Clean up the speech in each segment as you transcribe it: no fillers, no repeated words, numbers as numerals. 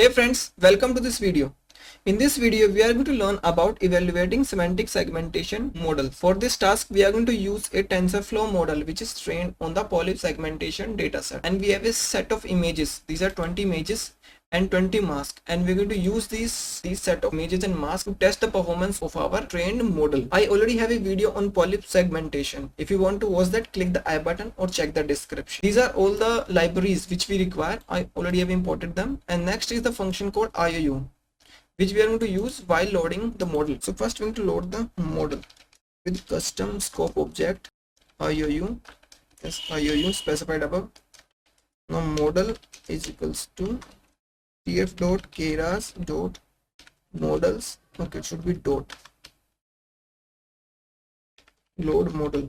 Hey friends, welcome to this video. In this video, we are going to learn about evaluating semantic segmentation model. For this task, we are going to use a TensorFlow model which is trained on the polyp segmentation dataset. And we have a set of images. These are 20 images and 20 masks, and we're going to use these set of images and masks to test the performance of our trained model. I already have a video on polyp segmentation. If you want to watch that, click the I button or check the description. These are all the libraries which we require. I already have imported them. And next is the function called IOU, which we are going to use while loading the model. So first we are going to load the model with custom scope object IOU. Yes, IOU specified above. Now model is equals to tf.keras.models. Okay, it should be dot load model,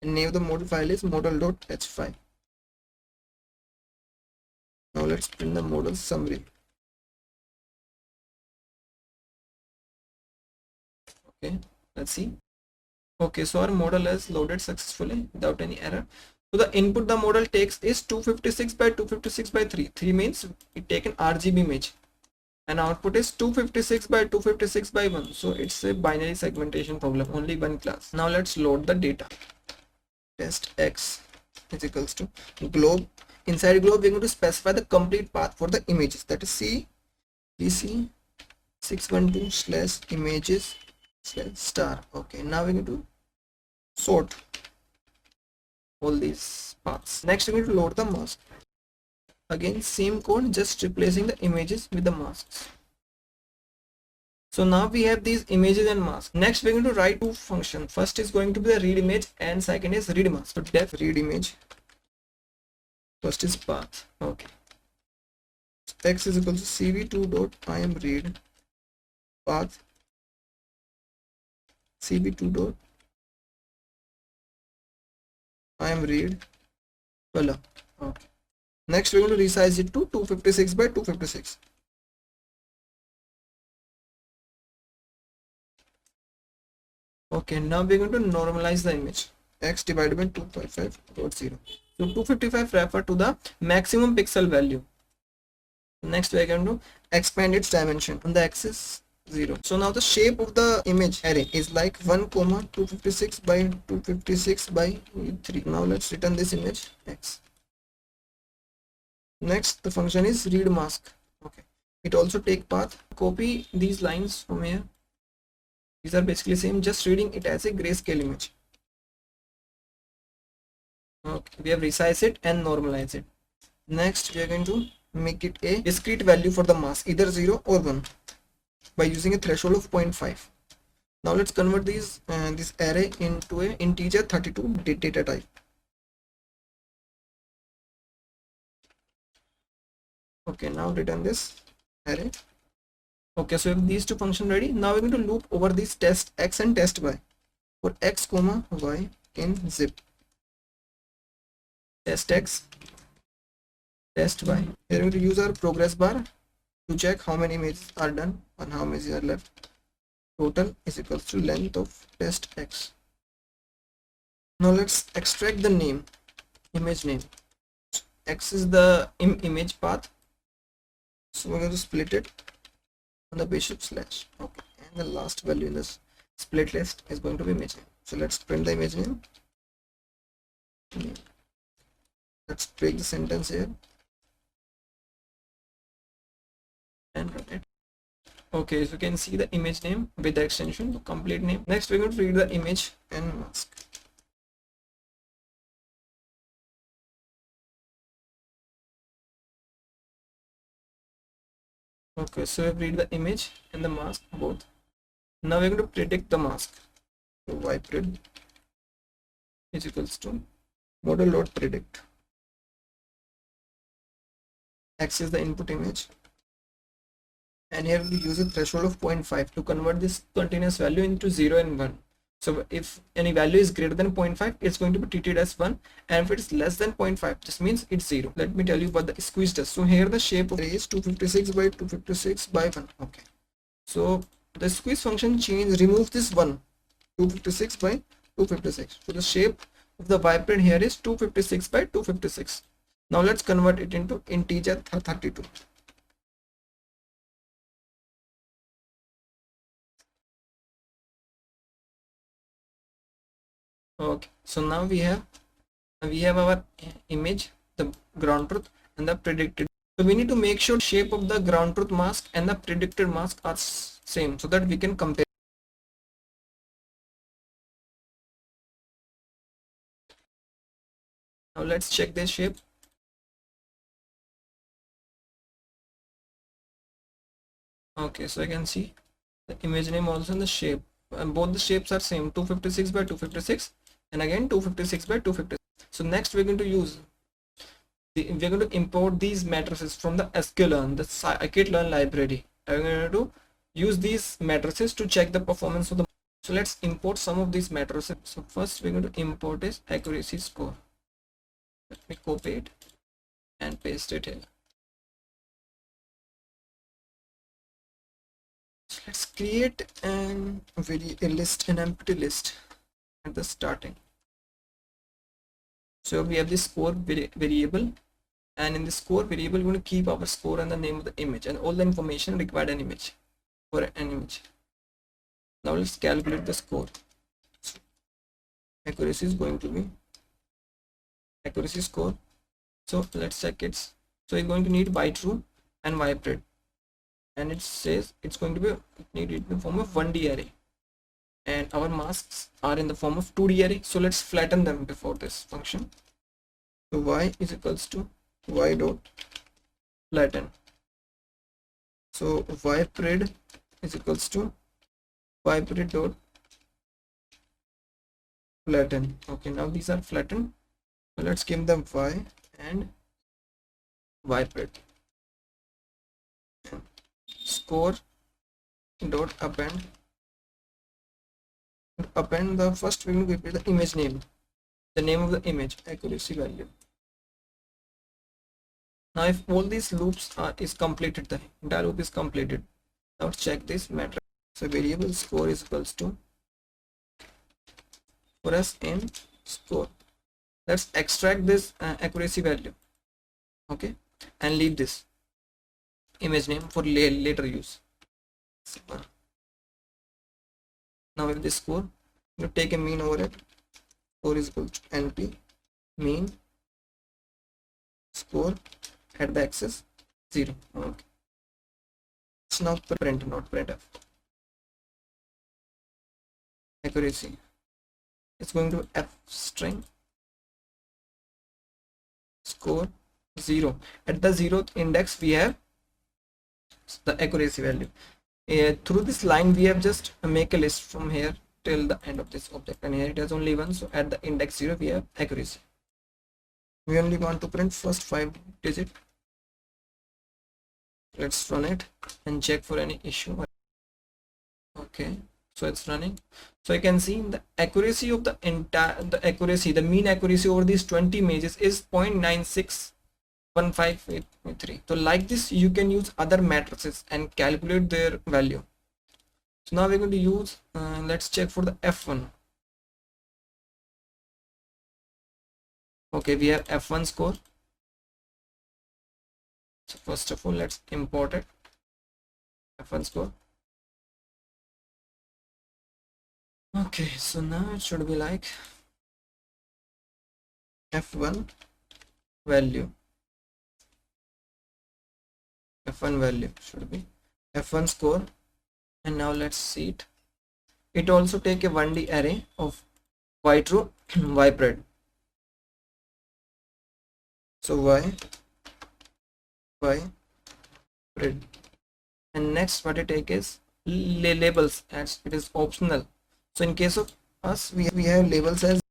and name of the model file is model.h5. Now let's print the model summary. Okay, let's see. Okay, so our model is loaded successfully without any error. So the input the model takes is 256 by 256 by 3. 3 means it take an RGB image, and output is 256 by 256 by 1. So it's a binary segmentation problem, only one class. Now let's load the data. Test x is equals to globe. Inside globe, we're going to specify the complete path for the images, that is C BC 612/images/. Okay, now we're going to sort all these paths. Next we're going to load the mask. Again same code, just replacing the images with the masks. So now we have these images and masks. Next we're going to write two functions. First is going to be the read image and second is read mask. So def read image, first is path. Okay, x is equal to cv2.imRead path cv2.imRead color. Okay. Next we're going to resize it to 256 by 256. Okay, now we're going to normalize the image. X divided by 255.0. So 255 refer to the maximum pixel value. Next we're going to expand its dimension on the axis 0. So now the shape of the image array is like 1, 256 by 256 by 3. Now let's return this image x. Next the function is read mask. Okay, it also take path. Copy these lines from here. These are basically same, just reading it as a grayscale image. Okay, we have resized it and normalized it. Next we are going to make it a discrete value for the mask, either 0 or 1, by using a threshold of 0.5. Now let's convert this array into a integer 32 data type. Okay, now return this array. Okay, so we have these two functions ready. Now we're going to loop over these test x and test y for x comma y in zip. Test x, test y. We're going to use our progress bar to check how many images are done and how many are left. Total is equals to length of test x. Now let's extract the name, image name. X is the image path, so we're going to split it on the basis of slash. Okay, and the last value in this split list is going to be image name. So let's print the image name. Let's break the sentence here and run it. Okay, so you can see the image name with the extension, the complete name. Next we're going to read the image and mask. Okay, so we read the image and the mask both. Now we're going to predict the mask. So ypred is equals to model.predict. X is the input image, and here we use a threshold of 0.5 to convert this continuous value into 0 and 1. So if any value is greater than 0.5, it's going to be treated as 1, and if it's less than 0.5, this means it's 0. Let me tell you what the squeeze does. So here the shape of the array is 256 by 256 by 1. Okay, so the squeeze function remove this 1, 256 by 256. So the shape of the ypred here is 256 by 256. Now let's convert it into integer 32. Okay, so now we have our image, the ground truth and the predicted. So we need to make sure shape of the ground truth mask and the predicted mask are same, so that we can compare. Now let's check this shape. Okay, so I can see the image name also in the shape, and both the shapes are same, 256 by 256 and again 256 by 256. So next we're going to use we're going to import these matrices from the sklearn, the scikit-learn library. I'm going to use these matrices to check the performance of the. So let's import some of these matrices. So first we're going to import is accuracy score. Let me copy it and paste it here. So let's create a list, an empty list at the starting. So we have this score variable, and in the score variable we're going to keep our score and the name of the image and all the information required an image for an image. Now let's calculate the score. So accuracy is going to be accuracy score. So let's check it. So you're going to need by true and vibrate, and it says it's going to be needed in the form of 1D array, and our masks are in the form of 2D array. So let's flatten them before this function. So y is equals to y dot flatten. So ypred is equals to ypred dot flatten. Okay, now these are flattened. So let's give them y and ypred. Score dot append the first we're going to give it the image name, the name of the image, accuracy value. Now if all these loops is completed, the entire loop is completed. Now check this matrix. So variable score is equals to, for us in score, let's extract this accuracy value, okay, and leave this image name for later use. Now with this score, you take a mean over it. Score is equal to np mean score at the axis 0. Okay, it's now print, not printf. Accuracy, it's going to f string score 0. At the 0th index we have the accuracy value. Through this line we have just make a list from here till the end of this object, and here it has only 1. So at the index 0 we have accuracy. We only want to print first 5 digit. Let's run it and check for any issue. Okay, so it's running. So you can see the accuracy of the the mean accuracy over these 20 images is 0.961583. So like this you can use other matrices and calculate their value. So now we're going to use let's check for the f1. Okay, we have f1 score. So first of all let's import it, f1 score. Okay, so now it should be like f1 value. F1 value should be f1 score, and now let's see it. It also take a 1D array of y true ypred. So ypred, and next what it take is labels, as it is optional. So in case of us we have labels as,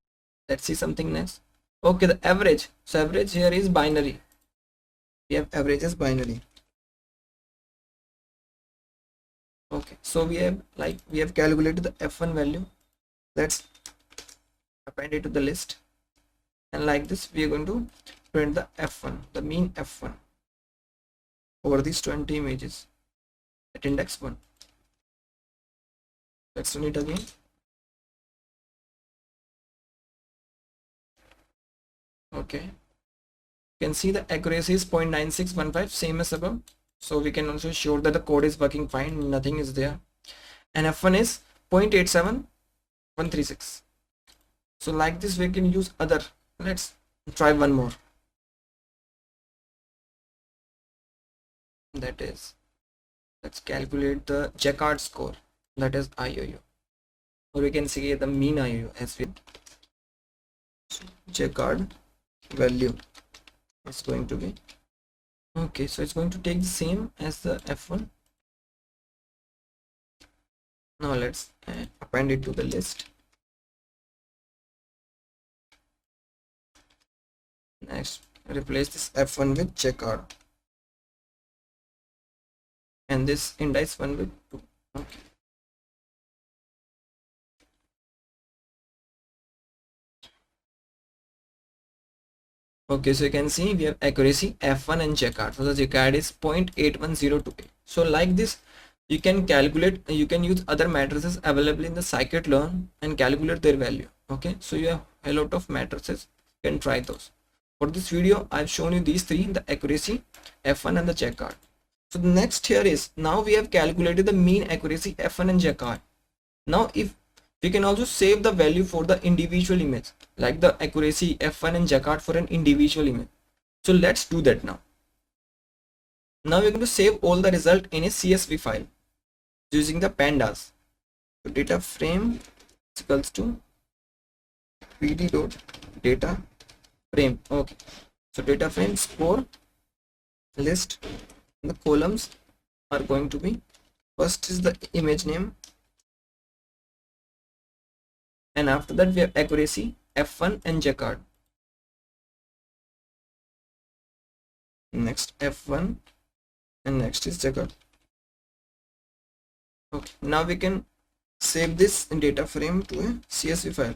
let's see something next. Okay, the average. So average here is binary. We have average as binary. Okay, so we have calculated the f1 value. Let's append it to the list, and like this we are going to print the f1, the mean f1 over these 20 images at index 1. Let's run it again. Okay, you can see the accuracy is 0.9615, same as above. So we can also show that the code is working fine, nothing is there, and f1 is 0.87136. So like this we can use other. Let's try one more. That is, let's calculate the Jacquard score, that is IOU, or we can say the mean IOU as well. So Jacquard value is going to be okay, so it's going to take the same as the F1. Now let's append it to the list. Next, replace this F1 with Jacquard and this index 1 with 2. Okay. Okay, so you can see we have accuracy F1 and Jacquard. So the Jacquard is 0.81028. So like this, you can calculate, you can use other matrices available in the Scikit learn and calculate their value. Okay, so you have a lot of matrices, you can try those. For this video, I've shown you these three, the accuracy, F1 and the Jacquard. So the next here is, now we have calculated the mean accuracy F1 and Jacquard. Now if we can also save the value for the individual image, like the accuracy F1 and Jacquard for an individual image. So let's do that now. Now we're going to save all the result in a CSV file using the pandas. So data frame is equals to pd.data frame. Okay, so data frame score list, the columns are going to be, first is the image name, and after that we have accuracy F1 and Jacquard. Next F1 and next is Jacquard. Okay, now we can save this data frame to a CSV file.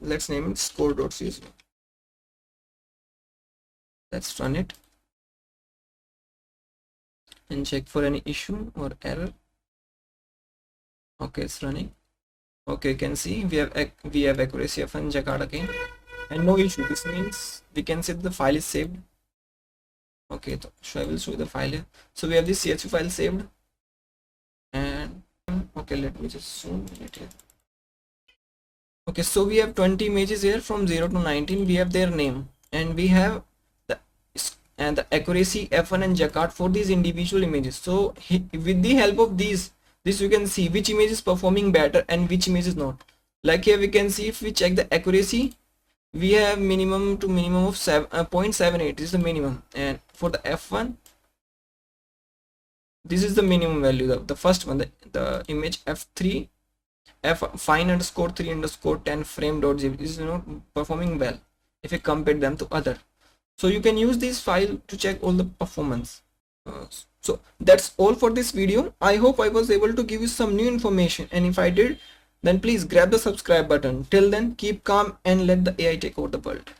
Let's name it score.csv. Let's run it and check for any issue or error. Okay, it's running. Okay, you can see we have accuracy of and Jacquard again, and no issue. This means we can say the file is saved. Okay, so I will show you the file here. So we have this CSV file saved, and okay, let me just zoom it here. Okay, so we have 20 images here from 0 to 19. We have their name, and we have the accuracy F1 and Jacquard for these individual images. So with the help of this you can see which image is performing better and which image is not. Like here we can see, if we check the accuracy, we have minimum to minimum of 0.78 is the minimum, and for the F1 this is the minimum value. The first one, the image F3 F5_3_10 frame.jpg is performing well if you compare them to other. So you can use this file to check all the performance. So that's all for this video. I hope I was able to give you some new information, and if I did, then please grab the subscribe button. Till then, keep calm and let the AI take over the world.